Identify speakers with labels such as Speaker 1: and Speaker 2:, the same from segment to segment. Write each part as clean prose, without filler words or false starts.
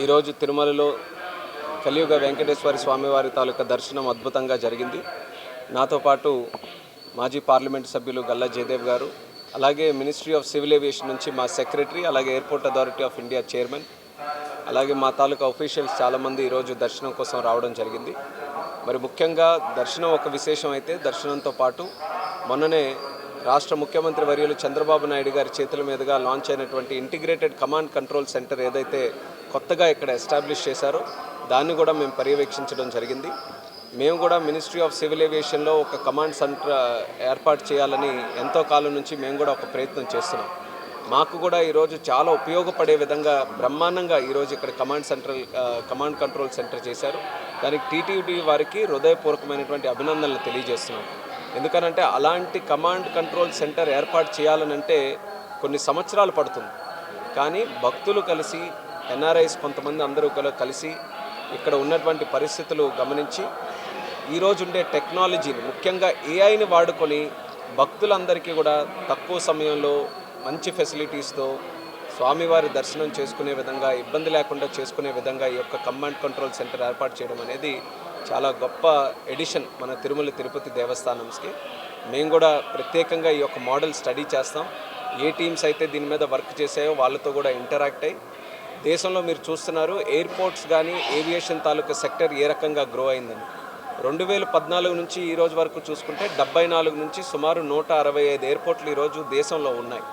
Speaker 1: ఈరోజు తిరుమలలో కలియుగ వెంకటేశ్వర స్వామివారి తాలూకా దర్శనం అద్భుతంగా జరిగింది. నాతో పాటు మాజీ పార్లమెంట్ సభ్యులు గల్లా జయదేవ్ గారు, అలాగే మినిస్ట్రీ ఆఫ్ సివిల్ ఏవియేషన్ నుంచి మా సెక్రటరీ, అలాగే airport authority of India chairman, అలాగే మా తాలూకా అఫీషియల్స్ చాలామంది ఈరోజు దర్శనం కోసం రావడం జరిగింది. మరి ముఖ్యంగా దర్శనం ఒక విశేషం అయితే, దర్శనంతో పాటు మొన్ననే రాష్ట్ర ముఖ్యమంత్రి వర్యులు చంద్రబాబు నాయుడు గారి చేతుల మీదుగా లాంచ్ అయినటువంటి ఇంటిగ్రేటెడ్ కమాండ్ కంట్రోల్ సెంటర్ ఏదైతే కొత్తగా ఇక్కడ ఎస్టాబ్లిష్ చేశారో దాన్ని కూడా మేము పర్యవేక్షించడం జరిగింది. మేము కూడా మినిస్ట్రీ ఆఫ్ సివిల్ ఏవియేషన్లో ఒక కమాండ్ సెంటర్ ఏర్పాటు చేయాలని ఎంతో కాలం నుంచి మేము కూడా ఒక ప్రయత్నం చేస్తున్నాం. మాకు కూడా ఈరోజు చాలా ఉపయోగపడే విధంగా బ్రహ్మాండంగా ఈరోజు ఇక్కడ కమాండ్ కంట్రోల్ సెంటర్ చేశారు. దానికి టీటీడీ వారికి హృదయపూర్వకమైనటువంటి అభినందనలు తెలియజేస్తున్నాం. ఎందుకనంటే అలాంటి కమాండ్ కంట్రోల్ సెంటర్ ఏర్పాటు చేయాలనంటే కొన్ని సంవత్సరాలు పడుతుంది. కానీ భక్తులు కలిసి, ఎన్ఆర్ఐస్ కొంతమంది అందరూ కలిసి ఇక్కడ ఉన్నటువంటి పరిస్థితులు గమనించి ఈరోజు ఉండే టెక్నాలజీని, ముఖ్యంగా ఏఐని వాడుకొని భక్తులందరికీ కూడా తక్కువ సమయంలో మంచి ఫెసిలిటీస్తో స్వామివారి దర్శనం చేసుకునే విధంగా, ఇబ్బంది లేకుండా చేసుకునే విధంగా ఈ యొక్క కమాండ్ కంట్రోల్ సెంటర్ ఏర్పాటు చేయడం అనేది చాలా గొప్ప ఎడిషన్ మన తిరుమల తిరుపతి దేవస్థానంకి. మేము కూడా ప్రత్యేకంగా ఈ యొక్క మోడల్ స్టడీ చేస్తాం. ఏ టీమ్స్ అయితే దీని మీద వర్క్ చేసాయో వాళ్ళతో కూడా ఇంటరాక్ట్ అయ్యి, దేశంలో మీరు చూస్తున్నారు ఎయిర్పోర్ట్స్ కానీ ఏవియేషన్ తాలూకా సెక్టర్ ఏ రకంగా గ్రో అయిందని. 2014 నుంచి ఈ రోజు వరకు చూసుకుంటే 74 నుంచి సుమారు 165 ఎయిర్పోర్ట్లు ఈరోజు దేశంలో ఉన్నాయి.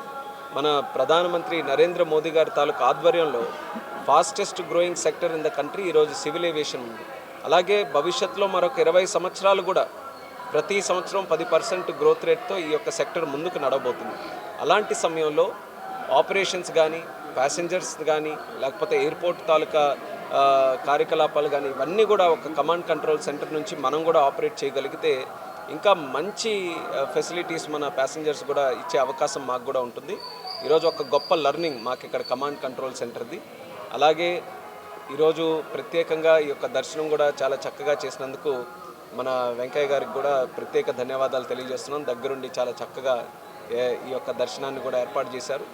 Speaker 1: మన ప్రధానమంత్రి నరేంద్ర మోదీ గారి తాలూకా ఆధ్వర్యంలో fastest growing sector in the country ఈరోజు సివిల్ ఏవియేషన్ ఉంది. అలాగే భవిష్యత్తులో మరొక 20 సంవత్సరాలు కూడా ప్రతి సంవత్సరం 10% గ్రోత్ రేట్తో ఈ యొక్క సెక్టర్ ముందుకు నడవబోతుంది. అలాంటి సమయంలో ఆపరేషన్స్ కానీ, ప్యాసింజర్స్ కానీ, లేకపోతే ఎయిర్పోర్ట్ తాలూకా కార్యకలాపాలు కానీ, ఇవన్నీ కూడా ఒక కమాండ్ కంట్రోల్ సెంటర్ నుంచి మనం కూడా ఆపరేట్ చేయగలిగితే ఇంకా మంచి ఫెసిలిటీస్ మన ప్యాసింజర్స్ కూడా ఇచ్చే అవకాశం మాకు కూడా ఉంటుంది. ఈరోజు ఒక గొప్ప లెర్నింగ్ మాకు ఇక్కడ కమాండ్ కంట్రోల్ సెంటర్ది. అలాగే ఈరోజు ప్రత్యేకంగా ఈ యొక్క దర్శనం కూడా చాలా చక్కగా చేసినందుకు మన వెంకయ్య గారికి కూడా ప్రత్యేక ధన్యవాదాలు తెలియజేస్తున్నాం. దగ్గరుండి చాలా చక్కగా ఈ యొక్క దర్శనాన్ని కూడా ఏర్పాటు చేశారు.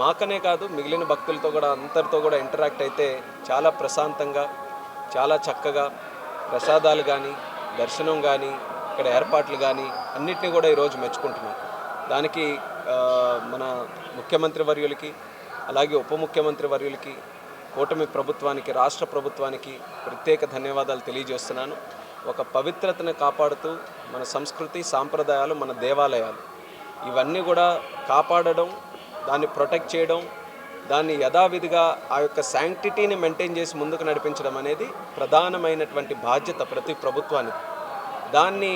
Speaker 1: మాకనే కాదు, మిగిలిన భక్తులతో కూడా అందరితో కూడా ఇంటరాక్ట్ అయితే చాలా ప్రశాంతంగా, చాలా చక్కగా ప్రసాదాలు కానీ, దర్శనం కానీ, ఇక్కడ ఏర్పాట్లు కానీ అన్నిటినీ కూడా ఈరోజు మెచ్చుకుంటున్నాం. దానికి మన ముఖ్యమంత్రి వర్యులకి, అలాగే ఉప ముఖ్యమంత్రి వర్యులకి, కూటమి ప్రభుత్వానికి, రాష్ట్ర ప్రభుత్వానికి ప్రత్యేక ధన్యవాదాలు తెలియజేస్తున్నాను. ఒక పవిత్రతను కాపాడుతూ మన సంస్కృతి, సాంప్రదాయాలు, మన దేవాలయాలు ఇవన్నీ కూడా కాపాడడం, దాన్ని ప్రొటెక్ట్ చేయడం, దాన్ని యథావిధిగా ఆ యొక్క శాంక్టిటీని మెయింటైన్ చేసి ముందుకు నడిపించడం అనేది ప్రధానమైనటువంటి బాధ్యత ప్రతి ప్రభుత్వానికి. దాన్ని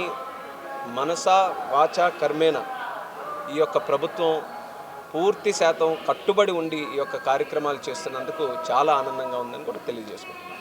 Speaker 1: మనసా వాచా కర్మేణ ఈ యొక్క ప్రభుత్వం పూర్తి శాతం కట్టుబడి ఉండి ఈ యొక్క కార్యక్రమాలు చేస్తున్నందుకు చాలా ఆనందంగా ఉందని కూడా తెలియజేసుకుంటున్నాను.